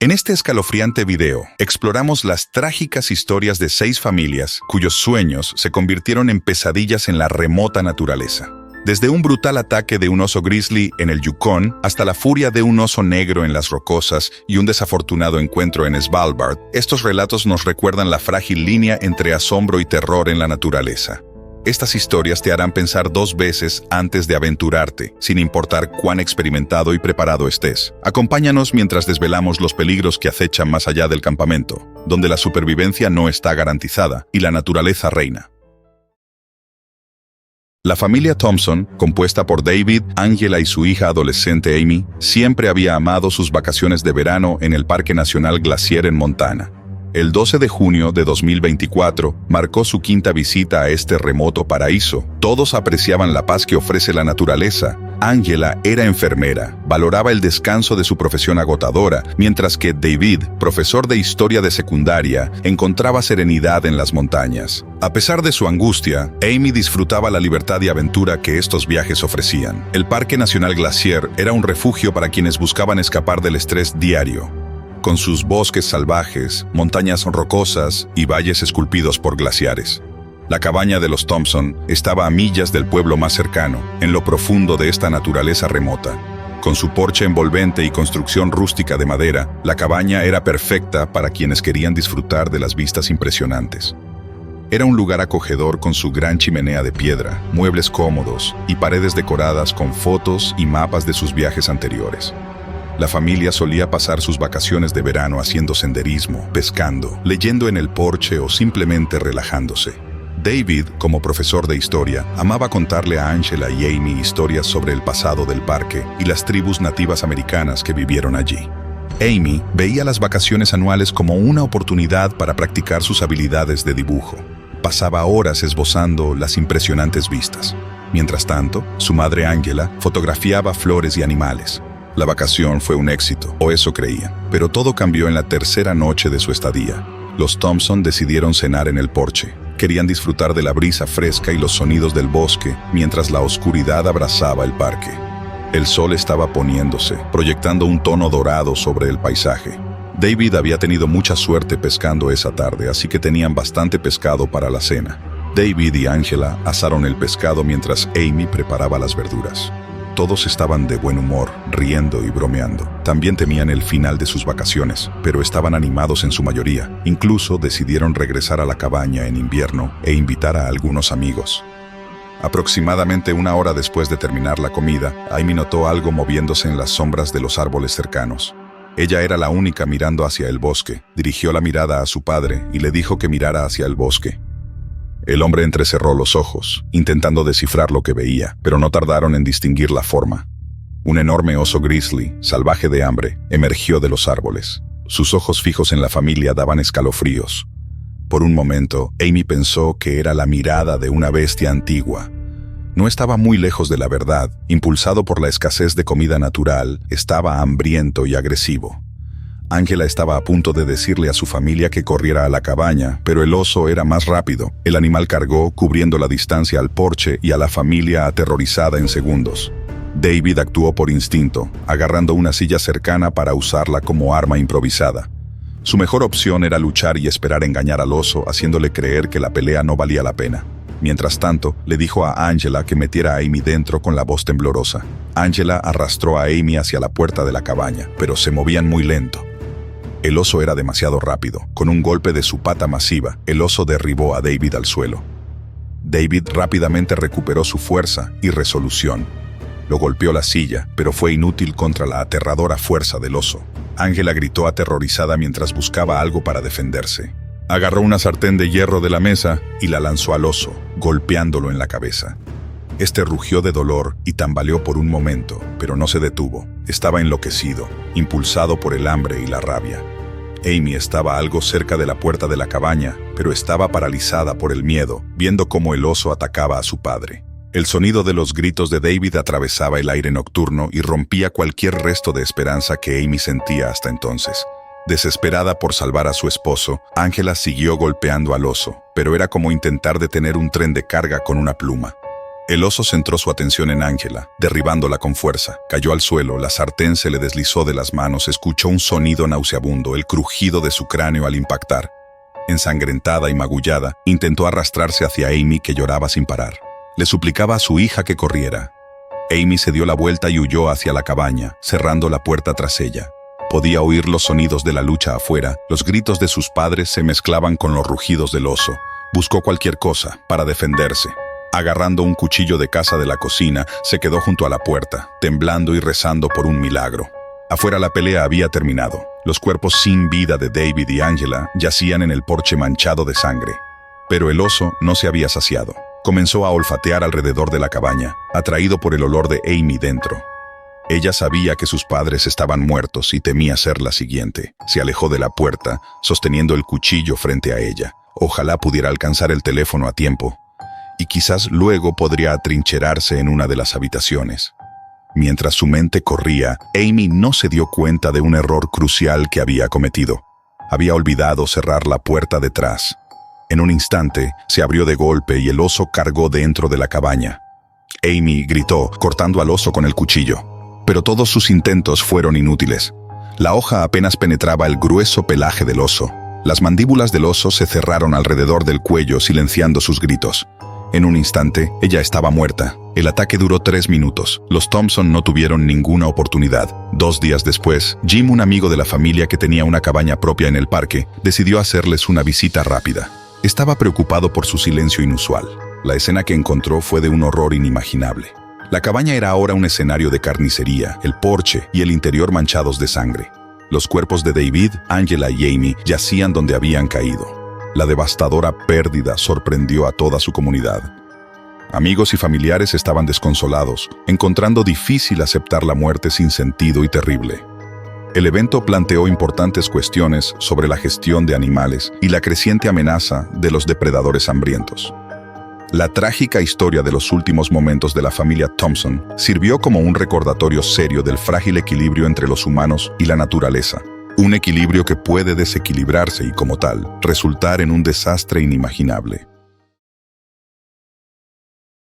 En este escalofriante video, exploramos las trágicas historias de 6 familias cuyos sueños se convirtieron en pesadillas en la remota naturaleza. Desde un brutal ataque de un oso grizzly en el Yukon hasta la furia de un oso negro en las rocosas y un desafortunado encuentro en Svalbard, estos relatos nos recuerdan la frágil línea entre asombro y terror en la naturaleza. Estas historias te harán pensar 2 veces antes de aventurarte, sin importar cuán experimentado y preparado estés. Acompáñanos mientras desvelamos los peligros que acechan más allá del campamento, donde la supervivencia no está garantizada y la naturaleza reina. La familia Thompson, compuesta por David, Angela y su hija adolescente Amy, siempre había amado sus vacaciones de verano en el Parque Nacional Glacier en Montana. El 12 de junio de 2024 marcó su 5ª visita a este remoto paraíso. Todos apreciaban la paz que ofrece la naturaleza. Angela era enfermera, valoraba el descanso de su profesión agotadora, mientras que David, profesor de historia de secundaria, encontraba serenidad en las montañas. A pesar de su angustia, Amy disfrutaba la libertad y aventura que estos viajes ofrecían. El Parque Nacional Glacier era un refugio para quienes buscaban escapar del estrés diario. Con sus bosques salvajes, montañas rocosas y valles esculpidos por glaciares. La cabaña de los Thompson estaba a millas del pueblo más cercano, en lo profundo de esta naturaleza remota. Con su porche envolvente y construcción rústica de madera, la cabaña era perfecta para quienes querían disfrutar de las vistas impresionantes. Era un lugar acogedor con su gran chimenea de piedra, muebles cómodos y paredes decoradas con fotos y mapas de sus viajes anteriores. La familia solía pasar sus vacaciones de verano haciendo senderismo, pescando, leyendo en el porche o simplemente relajándose. David, como profesor de historia, amaba contarle a Angela y Amy historias sobre el pasado del parque y las tribus nativas americanas que vivieron allí. Amy veía las vacaciones anuales como una oportunidad para practicar sus habilidades de dibujo. Pasaba horas esbozando las impresionantes vistas. Mientras tanto, su madre Angela fotografiaba flores y animales. La vacación fue un éxito, o eso creían, pero todo cambió en la 3ª noche de su estadía. Los Thompson decidieron cenar en el porche. Querían disfrutar de la brisa fresca y los sonidos del bosque, mientras la oscuridad abrazaba el parque. El sol estaba poniéndose, proyectando un tono dorado sobre el paisaje. David había tenido mucha suerte pescando esa tarde, así que tenían bastante pescado para la cena. David y Angela asaron el pescado mientras Amy preparaba las verduras. Todos estaban de buen humor, riendo y bromeando. También temían el final de sus vacaciones, pero estaban animados en su mayoría. Incluso decidieron regresar a la cabaña en invierno e invitar a algunos amigos. Aproximadamente 1 hora después de terminar la comida, Amy notó algo moviéndose en las sombras de los árboles cercanos. Ella era la única mirando hacia el bosque. Dirigió la mirada a su padre y le dijo que mirara hacia el bosque. El hombre entrecerró los ojos, intentando descifrar lo que veía, pero no tardaron en distinguir la forma. Un enorme oso grizzly, salvaje de hambre, emergió de los árboles. Sus ojos fijos en la familia daban escalofríos. Por un momento, Amy pensó que era la mirada de una bestia antigua. No estaba muy lejos de la verdad. Impulsado por la escasez de comida natural, estaba hambriento y agresivo. Angela estaba a punto de decirle a su familia que corriera a la cabaña, pero el oso era más rápido. El animal cargó, cubriendo la distancia al porche y a la familia aterrorizada en segundos. David actuó por instinto, agarrando una silla cercana para usarla como arma improvisada. Su mejor opción era luchar y esperar engañar al oso, haciéndole creer que la pelea no valía la pena. Mientras tanto, le dijo a Angela que metiera a Amy dentro con la voz temblorosa. Angela arrastró a Amy hacia la puerta de la cabaña, pero se movían muy lento. El oso era demasiado rápido. Con un golpe de su pata masiva, el oso derribó a David al suelo. David rápidamente recuperó su fuerza y resolución. Lo golpeó la silla, pero fue inútil contra la aterradora fuerza del oso. Angela gritó aterrorizada mientras buscaba algo para defenderse. Agarró una sartén de hierro de la mesa y la lanzó al oso, golpeándolo en la cabeza. Este rugió de dolor y tambaleó por un momento, pero no se detuvo. Estaba enloquecido, impulsado por el hambre y la rabia. Amy estaba algo cerca de la puerta de la cabaña, pero estaba paralizada por el miedo, viendo cómo el oso atacaba a su padre. El sonido de los gritos de David atravesaba el aire nocturno y rompía cualquier resto de esperanza que Amy sentía hasta entonces. Desesperada por salvar a su esposo, Angela siguió golpeando al oso, pero era como intentar detener un tren de carga con una pluma. El oso centró su atención en Angela, derribándola con fuerza. Cayó al suelo, la sartén se le deslizó de las manos, escuchó un sonido nauseabundo, el crujido de su cráneo al impactar. Ensangrentada y magullada, intentó arrastrarse hacia Amy, que lloraba sin parar. Le suplicaba a su hija que corriera. Amy se dio la vuelta y huyó hacia la cabaña, cerrando la puerta tras ella. Podía oír los sonidos de la lucha afuera, los gritos de sus padres se mezclaban con los rugidos del oso. Buscó cualquier cosa para defenderse. Agarrando un cuchillo de caza de la cocina, se quedó junto a la puerta, temblando y rezando por un milagro. Afuera la pelea había terminado. Los cuerpos sin vida de David y Angela yacían en el porche manchado de sangre. Pero el oso no se había saciado. Comenzó a olfatear alrededor de la cabaña, atraído por el olor de Amy dentro. Ella sabía que sus padres estaban muertos y temía ser la siguiente. Se alejó de la puerta, sosteniendo el cuchillo frente a ella. Ojalá pudiera alcanzar el teléfono a tiempo. Y quizás luego podría atrincherarse en una de las habitaciones. Mientras su mente corría, Amy no se dio cuenta de un error crucial que había cometido. Había olvidado cerrar la puerta detrás. En un instante, se abrió de golpe y el oso cargó dentro de la cabaña. Amy gritó, cortando al oso con el cuchillo. Pero todos sus intentos fueron inútiles. La hoja apenas penetraba el grueso pelaje del oso. Las mandíbulas del oso se cerraron alrededor del cuello, silenciando sus gritos. En un instante, ella estaba muerta. El ataque duró 3 minutos. Los Thompson no tuvieron ninguna oportunidad. 2 días después, Jim, un amigo de la familia que tenía una cabaña propia en el parque, decidió hacerles una visita rápida. Estaba preocupado por su silencio inusual. La escena que encontró fue de un horror inimaginable. La cabaña era ahora un escenario de carnicería, el porche y el interior manchados de sangre. Los cuerpos de David, Angela y Amy yacían donde habían caído. La devastadora pérdida sorprendió a toda su comunidad. Amigos y familiares estaban desconsolados, encontrando difícil aceptar la muerte sin sentido y terrible. El evento planteó importantes cuestiones sobre la gestión de animales y la creciente amenaza de los depredadores hambrientos. La trágica historia de los últimos momentos de la familia Thompson sirvió como un recordatorio serio del frágil equilibrio entre los humanos y la naturaleza. Un equilibrio que puede desequilibrarse y, como tal, resultar en un desastre inimaginable.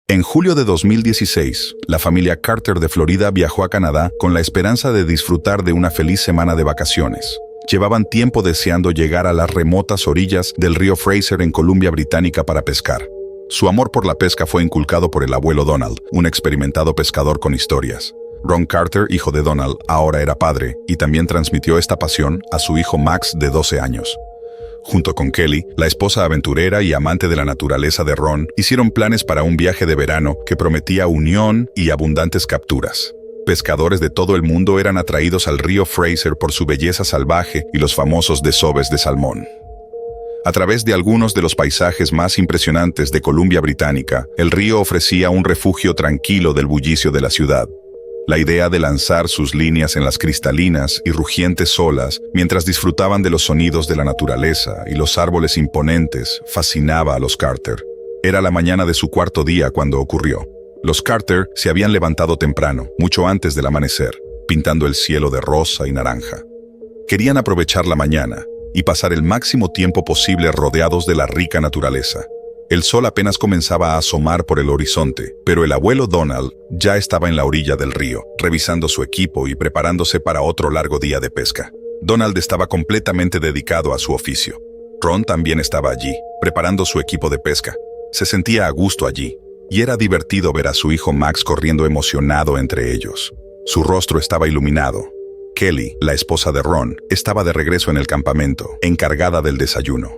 En julio de 2016, la familia Carter de Florida viajó a Canadá con la esperanza de disfrutar de una feliz semana de vacaciones. Llevaban tiempo deseando llegar a las remotas orillas del río Fraser en Columbia Británica para pescar. Su amor por la pesca fue inculcado por el abuelo Donald, un experimentado pescador con historias. Ron Carter, hijo de Donald, ahora era padre y también transmitió esta pasión a su hijo Max, de 12 años. Junto con Kelly, la esposa aventurera y amante de la naturaleza de Ron, hicieron planes para un viaje de verano que prometía unión y abundantes capturas. Pescadores de todo el mundo eran atraídos al río Fraser por su belleza salvaje y los famosos desoves de salmón. A través de algunos de los paisajes más impresionantes de Columbia Británica, el río ofrecía un refugio tranquilo del bullicio de la ciudad. La idea de lanzar sus líneas en las cristalinas y rugientes olas mientras disfrutaban de los sonidos de la naturaleza y los árboles imponentes fascinaba a los Carter. Era la mañana de su 4.º día cuando ocurrió. Los Carter se habían levantado temprano, mucho antes del amanecer, pintando el cielo de rosa y naranja. Querían aprovechar la mañana y pasar el máximo tiempo posible rodeados de la rica naturaleza. El sol apenas comenzaba a asomar por el horizonte, pero el abuelo Donald ya estaba en la orilla del río, revisando su equipo y preparándose para otro largo día de pesca. Donald estaba completamente dedicado a su oficio. Ron también estaba allí, preparando su equipo de pesca. Se sentía a gusto allí, y era divertido ver a su hijo Max corriendo emocionado entre ellos. Su rostro estaba iluminado. Kelly, la esposa de Ron, estaba de regreso en el campamento, encargada del desayuno.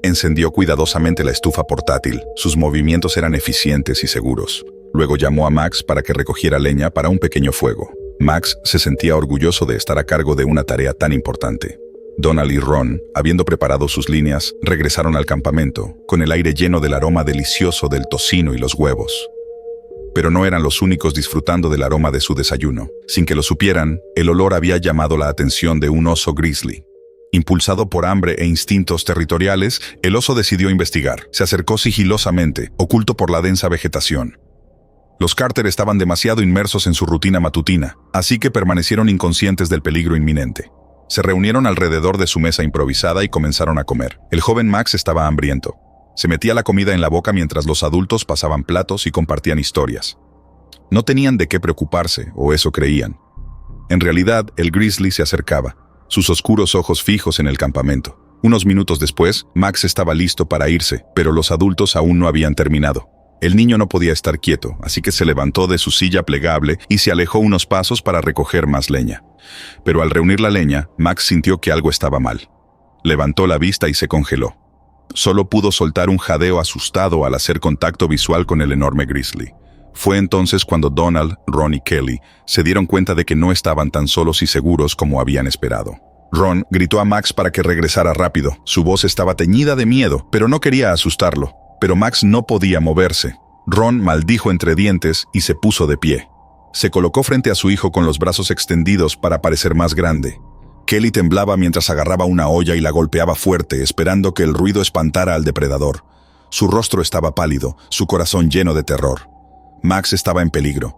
Encendió cuidadosamente la estufa portátil. Sus movimientos eran eficientes y seguros. Luego llamó a Max para que recogiera leña para un pequeño fuego. Max se sentía orgulloso de estar a cargo de una tarea tan importante. Donald y Ron, habiendo preparado sus líneas, regresaron al campamento, con el aire lleno del aroma delicioso del tocino y los huevos. Pero no eran los únicos disfrutando del aroma de su desayuno. Sin que lo supieran, el olor había llamado la atención de un oso grizzly. Impulsado por hambre e instintos territoriales, el oso decidió investigar. Se acercó sigilosamente, oculto por la densa vegetación. Los Carter estaban demasiado inmersos en su rutina matutina, así que permanecieron inconscientes del peligro inminente. Se reunieron alrededor de su mesa improvisada y comenzaron a comer. El joven Max estaba hambriento. Se metía la comida en la boca mientras los adultos pasaban platos y compartían historias. No tenían de qué preocuparse, o eso creían. En realidad, el grizzly se acercaba, sus oscuros ojos fijos en el campamento. Unos minutos después, Max estaba listo para irse, pero los adultos aún no habían terminado. El niño no podía estar quieto, así que se levantó de su silla plegable y se alejó unos pasos para recoger más leña. Pero al reunir la leña, Max sintió que algo estaba mal. Levantó la vista y se congeló. Solo pudo soltar un jadeo asustado al hacer contacto visual con el enorme grizzly. Fue entonces cuando Donald, Ron y Kelly se dieron cuenta de que no estaban tan solos y seguros como habían esperado. Ron gritó a Max para que regresara rápido. Su voz estaba teñida de miedo, pero no quería asustarlo. Pero Max no podía moverse. Ron maldijo entre dientes y se puso de pie. Se colocó frente a su hijo con los brazos extendidos para parecer más grande. Kelly temblaba mientras agarraba una olla y la golpeaba fuerte, esperando que el ruido espantara al depredador. Su rostro estaba pálido, su corazón lleno de terror. Max estaba en peligro.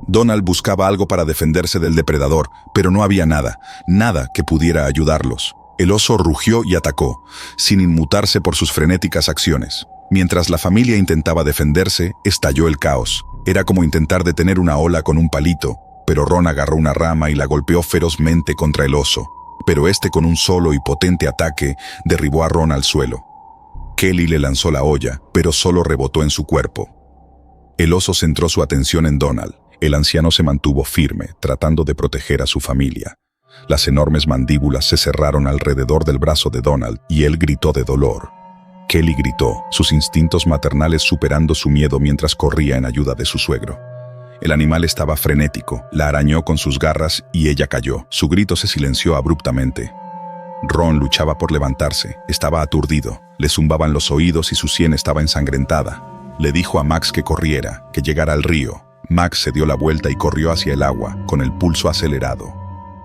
Donald buscaba algo para defenderse del depredador, pero no había nada que pudiera ayudarlos. El oso rugió y atacó, sin inmutarse por sus frenéticas acciones. Mientras la familia intentaba defenderse, estalló el caos. Era como intentar detener una ola con un palito, pero Ron agarró una rama y la golpeó ferozmente contra el oso. Pero este, con un solo y potente ataque, derribó a Ron al suelo. Kelly le lanzó la olla, pero solo rebotó en su cuerpo. El oso centró su atención en Donald. El anciano se mantuvo firme, tratando de proteger a su familia. Las enormes mandíbulas se cerraron alrededor del brazo de Donald y él gritó de dolor. Kelly gritó, sus instintos maternales superando su miedo mientras corría en ayuda de su suegro. El animal estaba frenético, la arañó con sus garras y ella cayó. Su grito se silenció abruptamente. Ron luchaba por levantarse, estaba aturdido, le zumbaban los oídos y su sien estaba ensangrentada. Le dijo a Max que corriera, que llegara al río. Max se dio la vuelta y corrió hacia el agua, con el pulso acelerado.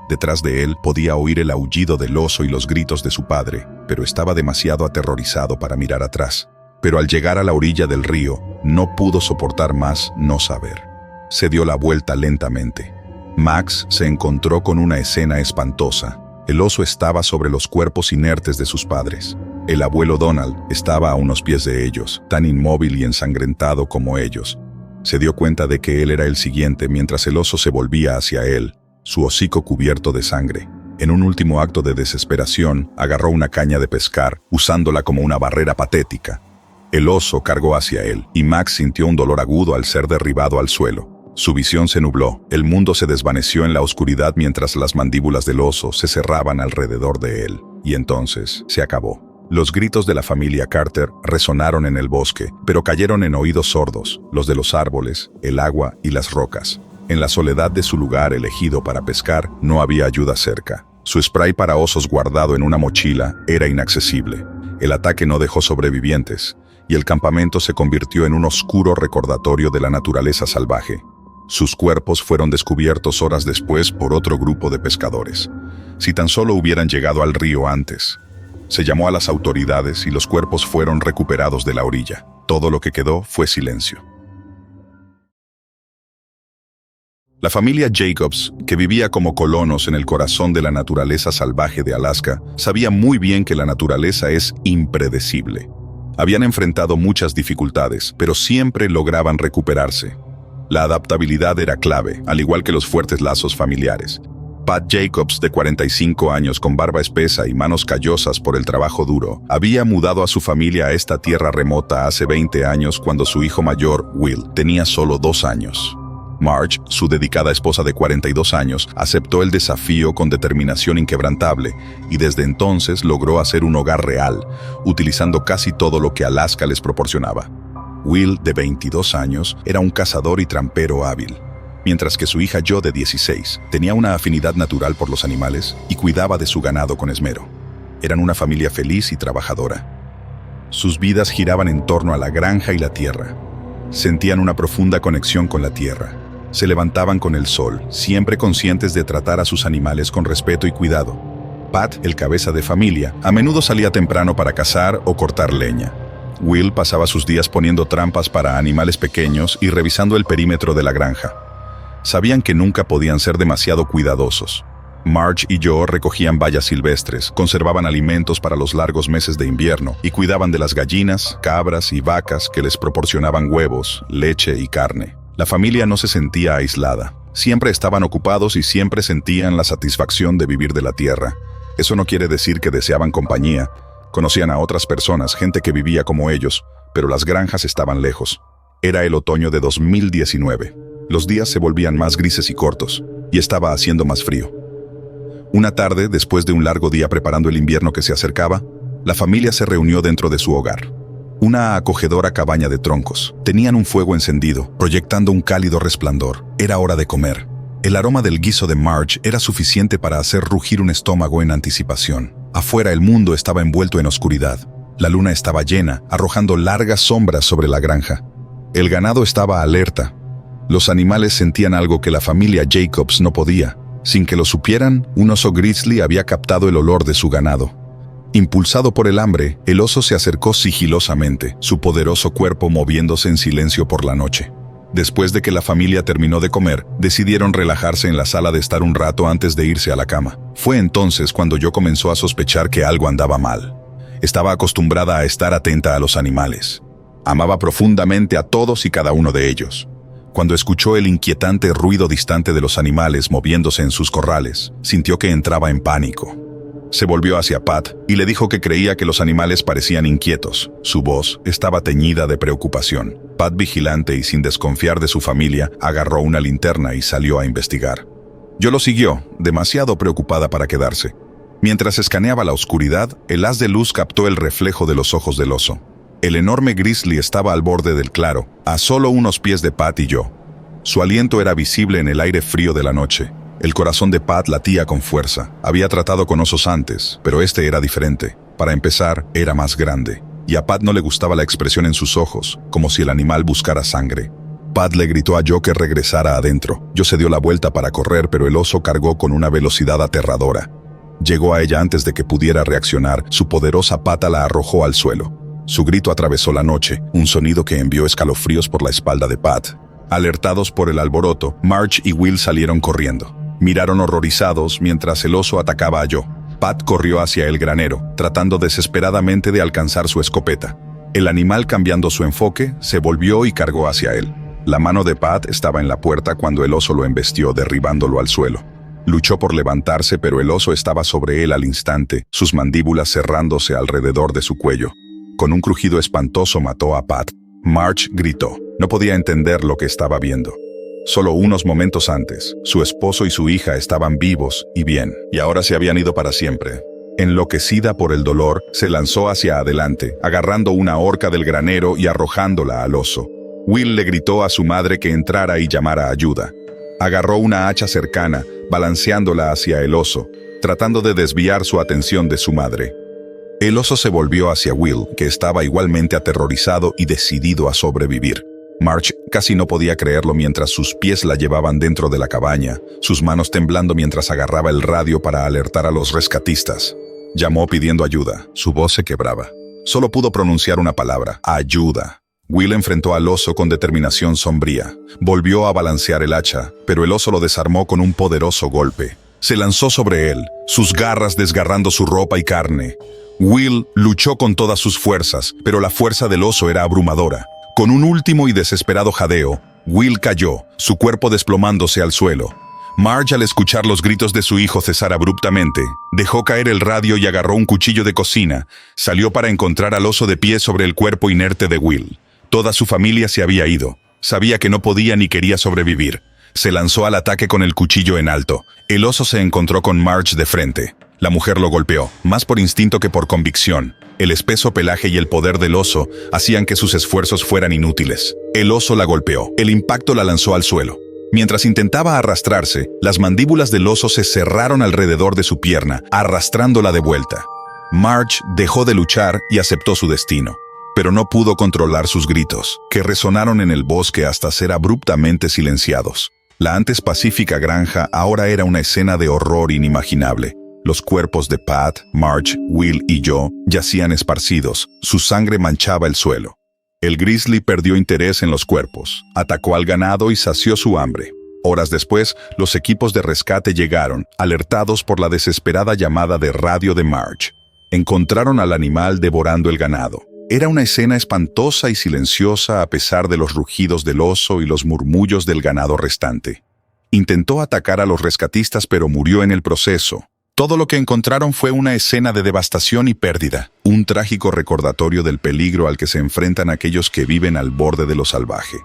Detrás de él podía oír el aullido del oso y los gritos de su padre, pero estaba demasiado aterrorizado para mirar atrás. Pero al llegar a la orilla del río, no pudo soportar más no saber. Se dio la vuelta lentamente. Max se encontró con una escena espantosa. El oso estaba sobre los cuerpos inertes de sus padres. El abuelo Donald estaba a unos pies de ellos, tan inmóvil y ensangrentado como ellos. Se dio cuenta de que él era el siguiente mientras el oso se volvía hacia él, su hocico cubierto de sangre. En un último acto de desesperación, agarró una caña de pescar, usándola como una barrera patética. El oso cargó hacia él, y Max sintió un dolor agudo al ser derribado al suelo. Su visión se nubló, el mundo se desvaneció en la oscuridad mientras las mandíbulas del oso se cerraban alrededor de él. Y entonces se acabó. Los gritos de la familia Carter resonaron en el bosque, pero cayeron en oídos sordos, los de los árboles, el agua y las rocas. En la soledad de su lugar elegido para pescar, no había ayuda cerca. Su spray para osos guardado en una mochila era inaccesible. El ataque no dejó sobrevivientes, y el campamento se convirtió en un oscuro recordatorio de la naturaleza salvaje. Sus cuerpos fueron descubiertos horas después por otro grupo de pescadores. Si tan solo hubieran llegado al río antes. Se llamó a las autoridades y los cuerpos fueron recuperados de la orilla. Todo lo que quedó fue silencio. La familia Jacobs, que vivía como colonos en el corazón de la naturaleza salvaje de Alaska, sabía muy bien que la naturaleza es impredecible. Habían enfrentado muchas dificultades, pero siempre lograban recuperarse. La adaptabilidad era clave, al igual que los fuertes lazos familiares. Pat Jacobs, de 45 años, con barba espesa y manos callosas por el trabajo duro, había mudado a su familia a esta tierra remota hace 20 años cuando su hijo mayor, Will, tenía solo 2 años. Marge, su dedicada esposa de 42 años, aceptó el desafío con determinación inquebrantable y desde entonces logró hacer un hogar real, utilizando casi todo lo que Alaska les proporcionaba. Will, de 22 años, era un cazador y trampero hábil, mientras que su hija Jo, de 16, tenía una afinidad natural por los animales y cuidaba de su ganado con esmero. Eran una familia feliz y trabajadora. Sus vidas giraban en torno a la granja y la tierra. Sentían una profunda conexión con la tierra. Se levantaban con el sol, siempre conscientes de tratar a sus animales con respeto y cuidado. Pat, el cabeza de familia, a menudo salía temprano para cazar o cortar leña. Will pasaba sus días poniendo trampas para animales pequeños y revisando el perímetro de la granja. Sabían que nunca podían ser demasiado cuidadosos. Marge y yo recogían bayas silvestres, conservaban alimentos para los largos meses de invierno y cuidaban de las gallinas, cabras y vacas que les proporcionaban huevos, leche y carne. La familia no se sentía aislada. Siempre estaban ocupados y siempre sentían la satisfacción de vivir de la tierra. Eso no quiere decir que deseaban compañía. Conocían a otras personas, gente que vivía como ellos, pero las granjas estaban lejos. Era el otoño de 2019. Los días se volvían más grises y cortos, y estaba haciendo más frío. Una tarde, después de un largo día preparando el invierno que se acercaba, la familia se reunió dentro de su hogar. Una acogedora cabaña de troncos. Tenían un fuego encendido, proyectando un cálido resplandor. Era hora de comer. El aroma del guiso de Marge era suficiente para hacer rugir un estómago en anticipación. Afuera el mundo estaba envuelto en oscuridad. La luna estaba llena, arrojando largas sombras sobre la granja. El ganado estaba alerta. Los animales sentían algo que la familia Jacobs no podía. Sin que lo supieran, un oso grizzly había captado el olor de su ganado. Impulsado por el hambre, el oso se acercó sigilosamente, su poderoso cuerpo moviéndose en silencio por la noche. Después de que la familia terminó de comer, decidieron relajarse en la sala de estar un rato antes de irse a la cama. Fue entonces cuando yo comenzó a sospechar que algo andaba mal. Estaba acostumbrada a estar atenta a los animales. Amaba profundamente a todos y cada uno de ellos. Cuando escuchó el inquietante ruido distante de los animales moviéndose en sus corrales, sintió que entraba en pánico. Se volvió hacia Pat y le dijo que creía que los animales parecían inquietos. Su voz estaba teñida de preocupación. Pat, vigilante y sin desconfiar de su familia, agarró una linterna y salió a investigar. Yo lo siguió, demasiado preocupada para quedarse. Mientras escaneaba la oscuridad, el haz de luz captó el reflejo de los ojos del oso. El enorme grizzly estaba al borde del claro, a solo unos pies de Pat y yo. Su aliento era visible en el aire frío de la noche. El corazón de Pat latía con fuerza. Había tratado con osos antes, pero este era diferente. Para empezar, era más grande. Y a Pat no le gustaba la expresión en sus ojos, como si el animal buscara sangre. Pat le gritó a Joe que regresara adentro. Joe se dio la vuelta para correr, pero el oso cargó con una velocidad aterradora. Llegó a ella antes de que pudiera reaccionar. Su poderosa pata la arrojó al suelo. Su grito atravesó la noche, un sonido que envió escalofríos por la espalda de Pat. Alertados por el alboroto, Marge y Will salieron corriendo. Miraron horrorizados mientras el oso atacaba a Joe. Pat corrió hacia el granero, tratando desesperadamente de alcanzar su escopeta. El animal, cambiando su enfoque, se volvió y cargó hacia él. La mano de Pat estaba en la puerta cuando el oso lo embestió, derribándolo al suelo. Luchó por levantarse, pero el oso estaba sobre él al instante, sus mandíbulas cerrándose alrededor de su cuello. Con un crujido espantoso mató a Pat. Marge gritó. No podía entender lo que estaba viendo. Solo unos momentos antes, su esposo y su hija estaban vivos y bien, y ahora se habían ido para siempre. Enloquecida por el dolor, se lanzó hacia adelante, agarrando una horca del granero y arrojándola al oso. Will le gritó a su madre que entrara y llamara ayuda. Agarró una hacha cercana, balanceándola hacia el oso, tratando de desviar su atención de su madre. El oso se volvió hacia Will, que estaba igualmente aterrorizado y decidido a sobrevivir. Marge casi no podía creerlo mientras sus pies la llevaban dentro de la cabaña, sus manos temblando mientras agarraba el radio para alertar a los rescatistas. Llamó pidiendo ayuda. Su voz se quebraba. Solo pudo pronunciar una palabra: ayuda. Will enfrentó al oso con determinación sombría. Volvió a balancear el hacha, pero el oso lo desarmó con un poderoso golpe. Se lanzó sobre él, sus garras desgarrando su ropa y carne. Will luchó con todas sus fuerzas, pero la fuerza del oso era abrumadora. Con un último y desesperado jadeo, Will cayó, su cuerpo desplomándose al suelo. Marge, al escuchar los gritos de su hijo cesar abruptamente, dejó caer el radio y agarró un cuchillo de cocina. Salió para encontrar al oso de pie sobre el cuerpo inerte de Will. Toda su familia se había ido. Sabía que no podía ni quería sobrevivir. Se lanzó al ataque con el cuchillo en alto. El oso se encontró con Marge de frente. La mujer lo golpeó, más por instinto que por convicción. El espeso pelaje y el poder del oso hacían que sus esfuerzos fueran inútiles. El oso la golpeó. El impacto la lanzó al suelo. Mientras intentaba arrastrarse, las mandíbulas del oso se cerraron alrededor de su pierna, arrastrándola de vuelta. Marge dejó de luchar y aceptó su destino. Pero no pudo controlar sus gritos, que resonaron en el bosque hasta ser abruptamente silenciados. La antes pacífica granja ahora era una escena de horror inimaginable. Los cuerpos de Pat, Marge, Will y Joe yacían esparcidos. Su sangre manchaba el suelo. El grizzly perdió interés en los cuerpos, atacó al ganado y sació su hambre. Horas después, los equipos de rescate llegaron, alertados por la desesperada llamada de radio de Marge. Encontraron al animal devorando el ganado. Era una escena espantosa y silenciosa a pesar de los rugidos del oso y los murmullos del ganado restante. Intentó atacar a los rescatistas, pero murió en el proceso. Todo lo que encontraron fue una escena de devastación y pérdida, un trágico recordatorio del peligro al que se enfrentan aquellos que viven al borde de lo salvaje.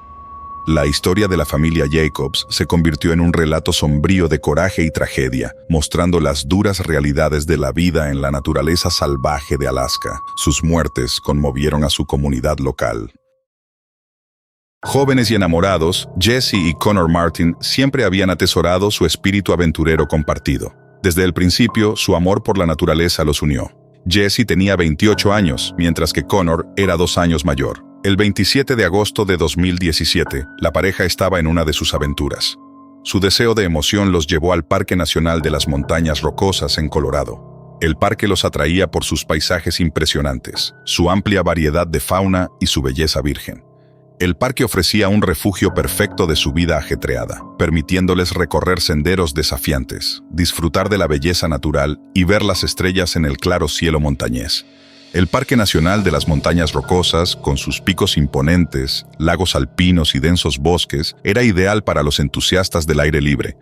La historia de la familia Jacobs se convirtió en un relato sombrío de coraje y tragedia, mostrando las duras realidades de la vida en la naturaleza salvaje de Alaska. Sus muertes conmovieron a su comunidad local. Jóvenes y enamorados, Jesse y Connor Martin siempre habían atesorado su espíritu aventurero compartido. Desde el principio, su amor por la naturaleza los unió. Jesse tenía 28 años, mientras que Connor era 2 años mayor. El 27 de agosto de 2017, la pareja estaba en una de sus aventuras. Su deseo de emoción los llevó al Parque Nacional de las Montañas Rocosas en Colorado. El parque los atraía por sus paisajes impresionantes, su amplia variedad de fauna y su belleza virgen. El parque ofrecía un refugio perfecto de su vida ajetreada, permitiéndoles recorrer senderos desafiantes, disfrutar de la belleza natural y ver las estrellas en el claro cielo montañés. El Parque Nacional de las Montañas Rocosas, con sus picos imponentes, lagos alpinos y densos bosques, era ideal para los entusiastas del aire libre.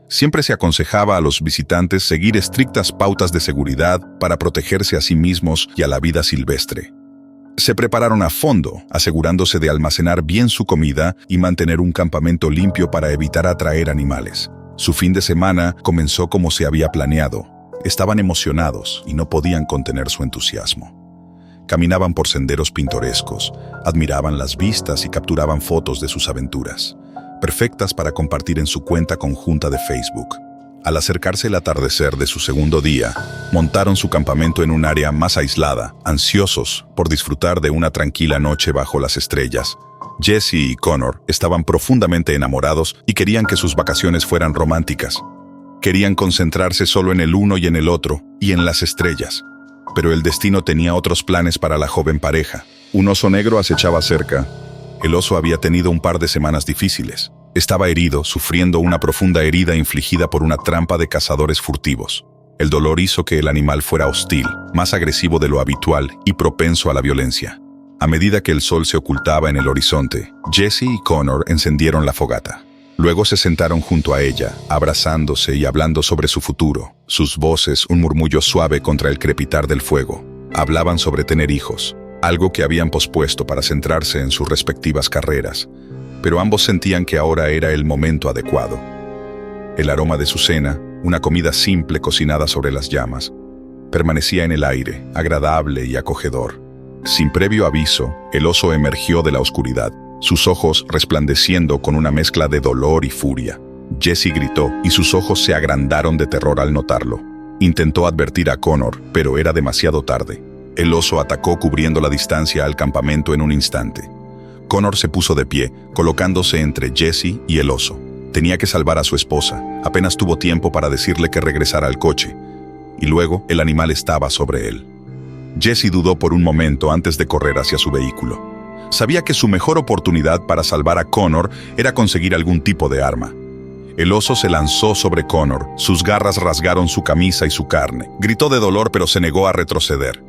Siempre se aconsejaba a los visitantes seguir estrictas pautas de seguridad para protegerse a sí mismos y a la vida silvestre. Se prepararon a fondo, asegurándose de almacenar bien su comida y mantener un campamento limpio para evitar atraer animales. Su fin de semana comenzó como se había planeado. Estaban emocionados y no podían contener su entusiasmo. Caminaban por senderos pintorescos, admiraban las vistas y capturaban fotos de sus aventuras, perfectas para compartir en su cuenta conjunta de Facebook. Al acercarse el atardecer de su segundo día, montaron su campamento en un área más aislada, ansiosos por disfrutar de una tranquila noche bajo las estrellas. Jesse y Connor estaban profundamente enamorados y querían que sus vacaciones fueran románticas. Querían concentrarse solo en el uno y en el otro, y en las estrellas. Pero el destino tenía otros planes para la joven pareja. Un oso negro acechaba cerca. El oso había tenido un par de semanas difíciles. Estaba herido, sufriendo una profunda herida infligida por una trampa de cazadores furtivos. El dolor hizo que el animal fuera hostil, más agresivo de lo habitual y propenso a la violencia. A medida que el sol se ocultaba en el horizonte, Jesse y Connor encendieron la fogata. Luego se sentaron junto a ella, abrazándose y hablando sobre su futuro. Sus voces, un murmullo suave contra el crepitar del fuego. Hablaban sobre tener hijos, algo que habían pospuesto para centrarse en sus respectivas carreras. Pero ambos sentían que ahora era el momento adecuado. El aroma de su cena, una comida simple cocinada sobre las llamas, permanecía en el aire, agradable y acogedor. Sin previo aviso, el oso emergió de la oscuridad, sus ojos resplandeciendo con una mezcla de dolor y furia. Jesse gritó y sus ojos se agrandaron de terror al notarlo. Intentó advertir a Connor, pero era demasiado tarde. El oso atacó cubriendo la distancia al campamento en un instante. Connor se puso de pie, colocándose entre Jesse y el oso. Tenía que salvar a su esposa. Apenas tuvo tiempo para decirle que regresara al coche. Y luego el animal estaba sobre él. Jesse dudó por un momento antes de correr hacia su vehículo. Sabía que su mejor oportunidad para salvar a Connor era conseguir algún tipo de arma. El oso se lanzó sobre Connor, sus garras rasgaron su camisa y su carne. Gritó de dolor, pero se negó a retroceder.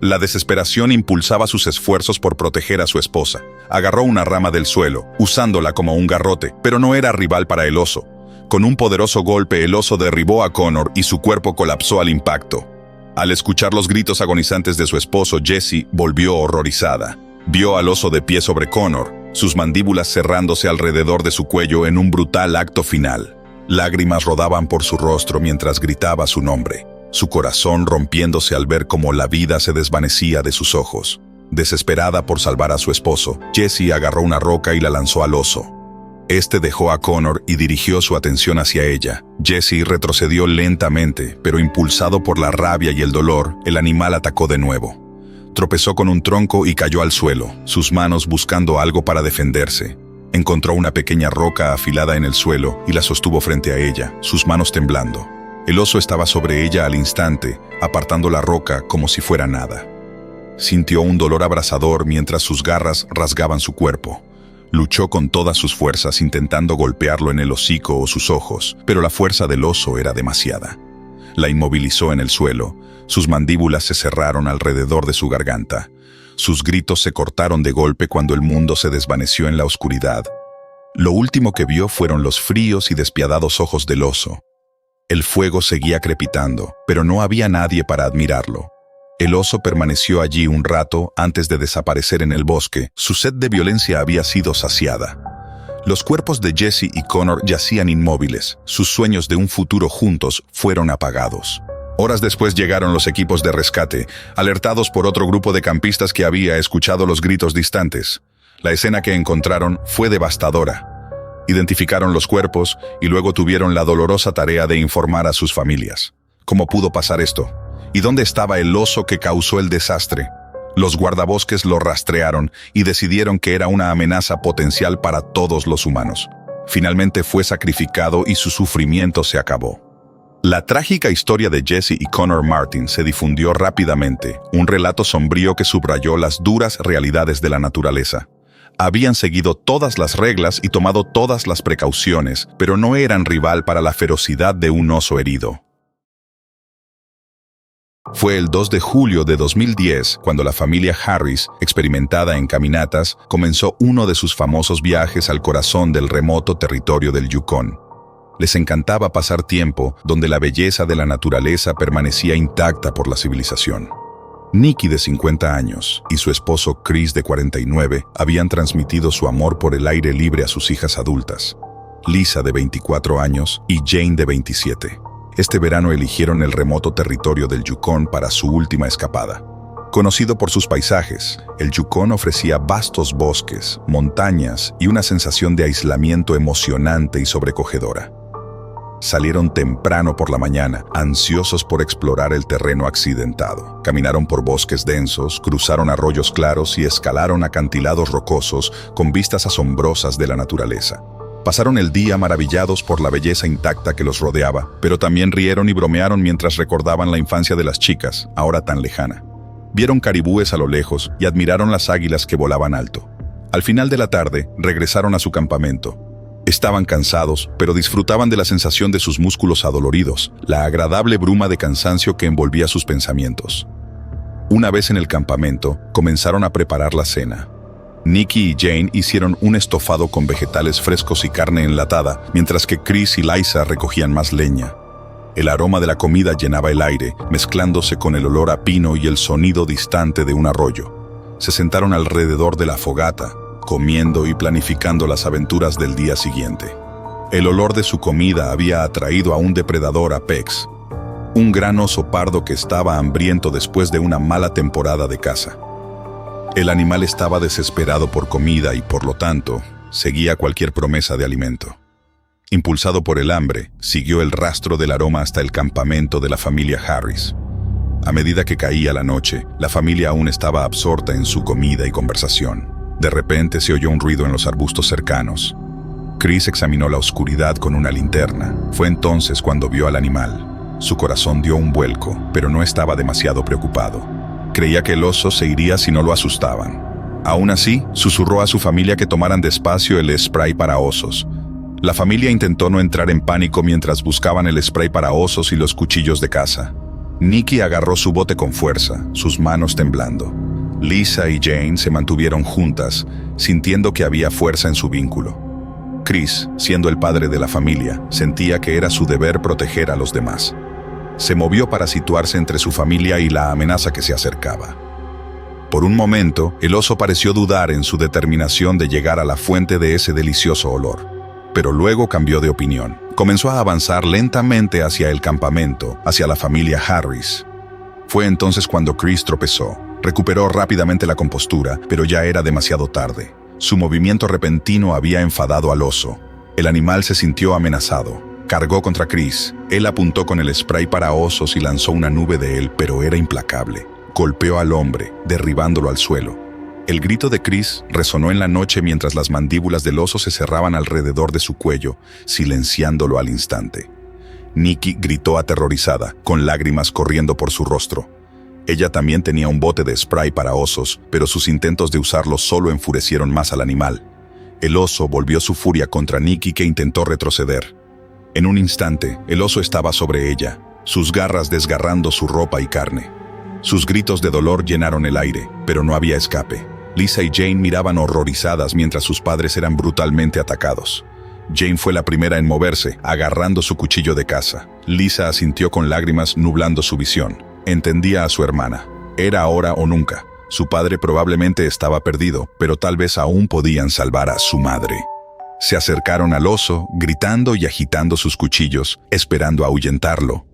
La desesperación impulsaba sus esfuerzos por proteger a su esposa. Agarró una rama del suelo, usándola como un garrote, pero no era rival para el oso. Con un poderoso golpe, el oso derribó a Connor y su cuerpo colapsó al impacto. Al escuchar los gritos agonizantes de su esposo, Jesse volvió horrorizada. Vio al oso de pie sobre Connor, sus mandíbulas cerrándose alrededor de su cuello en un brutal acto final. Lágrimas rodaban por su rostro mientras gritaba su nombre, su corazón rompiéndose al ver cómo la vida se desvanecía de sus ojos. Desesperada por salvar a su esposo, Jesse agarró una roca y la lanzó al oso. Este dejó a Connor y dirigió su atención hacia ella. Jesse retrocedió lentamente, pero impulsado por la rabia y el dolor, el animal atacó de nuevo. Tropezó con un tronco y cayó al suelo, sus manos buscando algo para defenderse. Encontró una pequeña roca afilada en el suelo y la sostuvo frente a ella, sus manos temblando. El oso estaba sobre ella al instante, apartando la roca como si fuera nada. Sintió un dolor abrasador mientras sus garras rasgaban su cuerpo. Luchó con todas sus fuerzas intentando golpearlo en el hocico o sus ojos, pero la fuerza del oso era demasiada. La inmovilizó en el suelo, sus mandíbulas se cerraron alrededor de su garganta. Sus gritos se cortaron de golpe cuando el mundo se desvaneció en la oscuridad. Lo último que vio fueron los fríos y despiadados ojos del oso. El fuego seguía crepitando, pero no había nadie para admirarlo. El oso permaneció allí un rato antes de desaparecer en el bosque. Su sed de violencia había sido saciada. Los cuerpos de Jesse y Connor yacían inmóviles. Sus sueños de un futuro juntos fueron apagados. Horas después llegaron los equipos de rescate, alertados por otro grupo de campistas que había escuchado los gritos distantes. La escena que encontraron fue devastadora. Identificaron los cuerpos y luego tuvieron la dolorosa tarea de informar a sus familias. ¿Cómo pudo pasar esto? ¿Y dónde estaba el oso que causó el desastre? Los guardabosques lo rastrearon y decidieron que era una amenaza potencial para todos los humanos. Finalmente fue sacrificado y su sufrimiento se acabó. La trágica historia de Jesse y Connor Martin se difundió rápidamente, un relato sombrío que subrayó las duras realidades de la naturaleza. Habían seguido todas las reglas y tomado todas las precauciones, pero no eran rival para la ferocidad de un oso herido. Fue el 2 de julio de 2010 cuando la familia Harris, experimentada en caminatas, comenzó uno de sus famosos viajes al corazón del remoto territorio del Yukón. Les encantaba pasar tiempo donde la belleza de la naturaleza permanecía intacta por la civilización. Nikki, de 50 años, y su esposo Chris, de 49, habían transmitido su amor por el aire libre a sus hijas adultas, Lisa, de 24 años, y Jane, de 27. Este verano eligieron el remoto territorio del Yukón para su última escapada. Conocido por sus paisajes, el Yukón ofrecía vastos bosques, montañas y una sensación de aislamiento emocionante y sobrecogedora. Salieron temprano por la mañana, ansiosos por explorar el terreno accidentado. Caminaron por bosques densos, cruzaron arroyos claros y escalaron acantilados rocosos con vistas asombrosas de la naturaleza. Pasaron el día maravillados por la belleza intacta que los rodeaba, pero también rieron y bromearon mientras recordaban la infancia de las chicas, ahora tan lejana. Vieron caribúes a lo lejos y admiraron las águilas que volaban alto. Al final de la tarde, regresaron a su campamento. Estaban cansados, pero disfrutaban de la sensación de sus músculos adoloridos, la agradable bruma de cansancio que envolvía sus pensamientos. Una vez en el campamento, comenzaron a preparar la cena. Nikki y Jane hicieron un estofado con vegetales frescos y carne enlatada, mientras que Chris y Liza recogían más leña. El aroma de la comida llenaba el aire, mezclándose con el olor a pino y el sonido distante de un arroyo. Se sentaron alrededor de la fogata, comiendo y planificando las aventuras del día siguiente. El olor de su comida había atraído a un depredador apex, un gran oso pardo que estaba hambriento después de una mala temporada de caza. El animal estaba desesperado por comida y, por lo tanto, seguía cualquier promesa de alimento. Impulsado por el hambre, siguió el rastro del aroma hasta el campamento de la familia Harris. A medida que caía la noche, la familia aún estaba absorta en su comida y conversación. De repente se oyó un ruido en los arbustos cercanos. Chris examinó la oscuridad con una linterna. Fue entonces cuando vio al animal. Su corazón dio un vuelco, pero no estaba demasiado preocupado. Creía que el oso se iría si no lo asustaban. Aún así, susurró a su familia que tomaran despacio el spray para osos. La familia intentó no entrar en pánico mientras buscaban el spray para osos y los cuchillos de caza. Nikki agarró su bote con fuerza, sus manos temblando. Lisa y Jane se mantuvieron juntas, sintiendo que había fuerza en su vínculo. Chris, siendo el padre de la familia, sentía que era su deber proteger a los demás. Se movió para situarse entre su familia y la amenaza que se acercaba. Por un momento, el oso pareció dudar en su determinación de llegar a la fuente de ese delicioso olor. Pero luego cambió de opinión. Comenzó a avanzar lentamente hacia el campamento, hacia la familia Harris. Fue entonces cuando Chris tropezó. Recuperó rápidamente la compostura, pero ya era demasiado tarde. Su movimiento repentino había enfadado al oso. El animal se sintió amenazado. Cargó contra Chris. Él apuntó con el spray para osos y lanzó una nube de él, pero era implacable. Golpeó al hombre, derribándolo al suelo. El grito de Chris resonó en la noche mientras las mandíbulas del oso se cerraban alrededor de su cuello, silenciándolo al instante. Nikki gritó aterrorizada, con lágrimas corriendo por su rostro. Ella también tenía un bote de spray para osos, pero sus intentos de usarlo solo enfurecieron más al animal. El oso volvió su furia contra Nikki, que intentó retroceder. En un instante, el oso estaba sobre ella, sus garras desgarrando su ropa y carne. Sus gritos de dolor llenaron el aire, pero no había escape. Lisa y Jane miraban horrorizadas mientras sus padres eran brutalmente atacados. Jane fue la primera en moverse, agarrando su cuchillo de caza. Lisa asintió con lágrimas nublando su visión. Entendía a su hermana. Era ahora o nunca. Su padre probablemente estaba perdido, pero tal vez aún podían salvar a su madre. Se acercaron al oso, gritando y agitando sus cuchillos, esperando ahuyentarlo.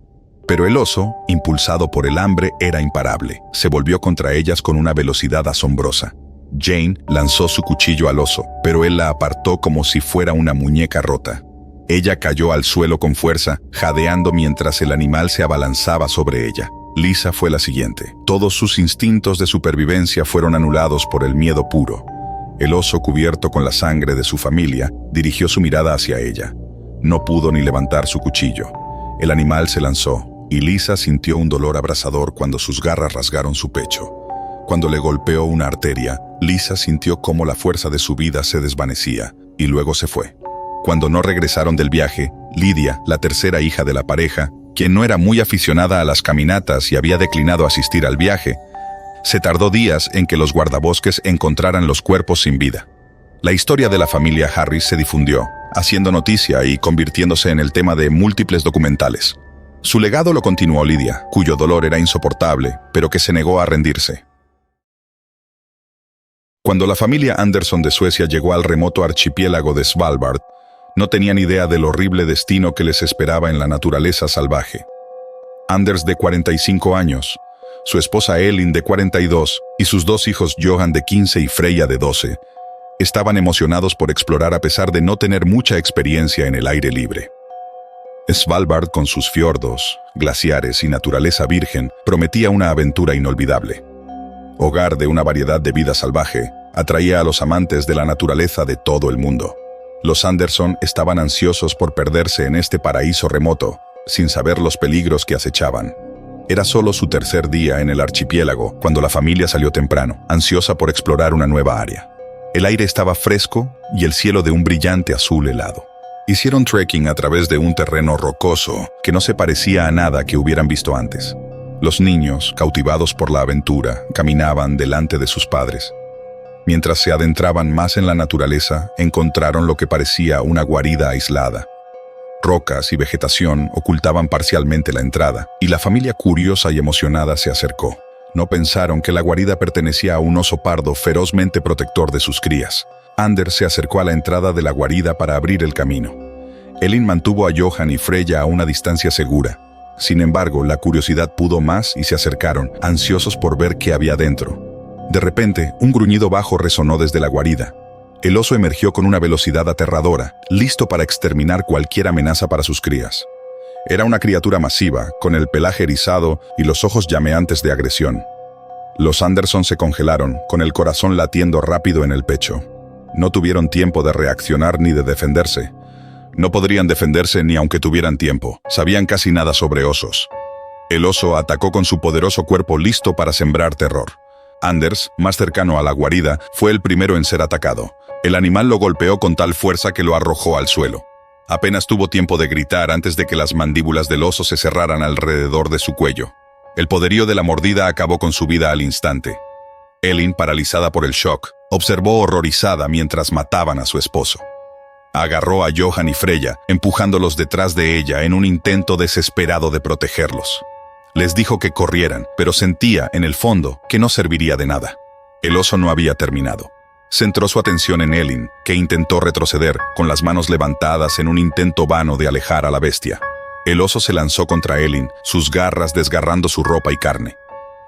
Pero el oso, impulsado por el hambre, era imparable. Se volvió contra ellas con una velocidad asombrosa. Jane lanzó su cuchillo al oso, pero él la apartó como si fuera una muñeca rota. Ella cayó al suelo con fuerza, jadeando mientras el animal se abalanzaba sobre ella. Lisa fue la siguiente. Todos sus instintos de supervivencia fueron anulados por el miedo puro. El oso, cubierto con la sangre de su familia, dirigió su mirada hacia ella. No pudo ni levantar su cuchillo. El animal se lanzó, y Lisa sintió un dolor abrasador cuando sus garras rasgaron su pecho. Cuando le golpeó una arteria, Lisa sintió cómo la fuerza de su vida se desvanecía, y luego se fue. Cuando no regresaron del viaje, Lydia, la tercera hija de la pareja, quien no era muy aficionada a las caminatas y había declinado asistir al viaje, se tardó días en que los guardabosques encontraran los cuerpos sin vida. La historia de la familia Harris se difundió, haciendo noticia y convirtiéndose en el tema de múltiples documentales. Su legado lo continuó Lydia, cuyo dolor era insoportable, pero que se negó a rendirse. Cuando la familia Anderson de Suecia llegó al remoto archipiélago de Svalbard, no tenían idea del horrible destino que les esperaba en la naturaleza salvaje. Anders, de 45 años, su esposa Elin, de 42, y sus dos hijos Johan, de 15, y Freya, de 12, estaban emocionados por explorar a pesar de no tener mucha experiencia en el aire libre. Svalbard, con sus fiordos, glaciares y naturaleza virgen, prometía una aventura inolvidable. Hogar de una variedad de vida salvaje, atraía a los amantes de la naturaleza de todo el mundo. Los Anderson estaban ansiosos por perderse en este paraíso remoto, sin saber los peligros que acechaban. Era solo su tercer día en el archipiélago cuando la familia salió temprano, ansiosa por explorar una nueva área. El aire estaba fresco y el cielo de un brillante azul helado. Hicieron trekking a través de un terreno rocoso que no se parecía a nada que hubieran visto antes. Los niños, cautivados por la aventura, caminaban delante de sus padres. Mientras se adentraban más en la naturaleza, encontraron lo que parecía una guarida aislada. Rocas y vegetación ocultaban parcialmente la entrada, y la familia, curiosa y emocionada, se acercó. No pensaron que la guarida pertenecía a un oso pardo ferozmente protector de sus crías. Anders se acercó a la entrada de la guarida para abrir el camino. Elin mantuvo a Johan y Freya a una distancia segura. Sin embargo, la curiosidad pudo más y se acercaron, ansiosos por ver qué había dentro. De repente, un gruñido bajo resonó desde la guarida. El oso emergió con una velocidad aterradora, listo para exterminar cualquier amenaza para sus crías. Era una criatura masiva, con el pelaje erizado y los ojos llameantes de agresión. Los Anderson se congelaron, con el corazón latiendo rápido en el pecho. No tuvieron tiempo de reaccionar ni de defenderse. No podrían defenderse ni aunque tuvieran tiempo. Sabían casi nada sobre osos. El oso atacó con su poderoso cuerpo, listo para sembrar terror. Anders, más cercano a la guarida, fue el primero en ser atacado. El animal lo golpeó con tal fuerza que lo arrojó al suelo. Apenas tuvo tiempo de gritar antes de que las mandíbulas del oso se cerraran alrededor de su cuello. El poderío de la mordida acabó con su vida al instante. Elin, paralizada por el shock, observó horrorizada mientras mataban a su esposo. Agarró a Johan y Freya, empujándolos detrás de ella en un intento desesperado de protegerlos. Les dijo que corrieran, pero sentía, en el fondo, que no serviría de nada. El oso no había terminado. Centró su atención en Elin, que intentó retroceder, con las manos levantadas en un intento vano de alejar a la bestia. El oso se lanzó contra Elin, sus garras desgarrando su ropa y carne.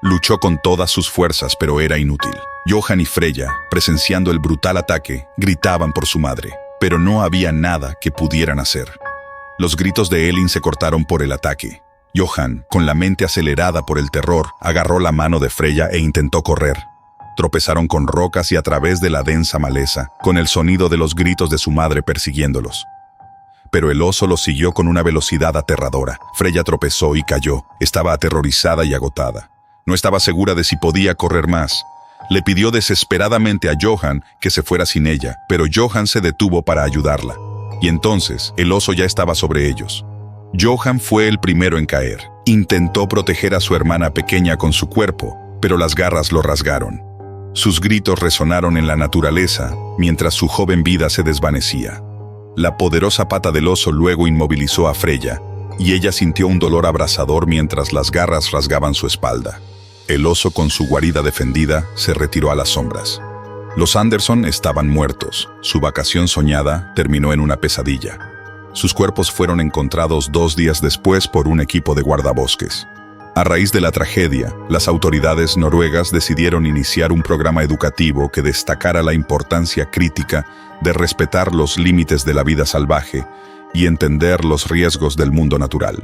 Luchó con todas sus fuerzas, pero era inútil. Johan y Freya, presenciando el brutal ataque, gritaban por su madre, pero no había nada que pudieran hacer. Los gritos de Elin se cortaron por el ataque. Johan, con la mente acelerada por el terror, agarró la mano de Freya e intentó correr. Tropezaron con rocas y a través de la densa maleza, con el sonido de los gritos de su madre persiguiéndolos. Pero el oso los siguió con una velocidad aterradora. Freya tropezó y cayó. Estaba aterrorizada y agotada. No estaba segura de si podía correr más. Le pidió desesperadamente a Johan que se fuera sin ella, pero Johan se detuvo para ayudarla. Y entonces, el oso ya estaba sobre ellos. Johan fue el primero en caer. Intentó proteger a su hermana pequeña con su cuerpo, pero las garras lo rasgaron. Sus gritos resonaron en la naturaleza, mientras su joven vida se desvanecía. La poderosa pata del oso luego inmovilizó a Freya, y ella sintió un dolor abrasador mientras las garras rasgaban su espalda. El oso, con su guarida defendida, se retiró a las sombras. Los Anderson estaban muertos. Su vacación soñada terminó en una pesadilla. Sus cuerpos fueron encontrados 2 días después por un equipo de guardabosques. A raíz de la tragedia, las autoridades noruegas decidieron iniciar un programa educativo que destacara la importancia crítica de respetar los límites de la vida salvaje y entender los riesgos del mundo natural.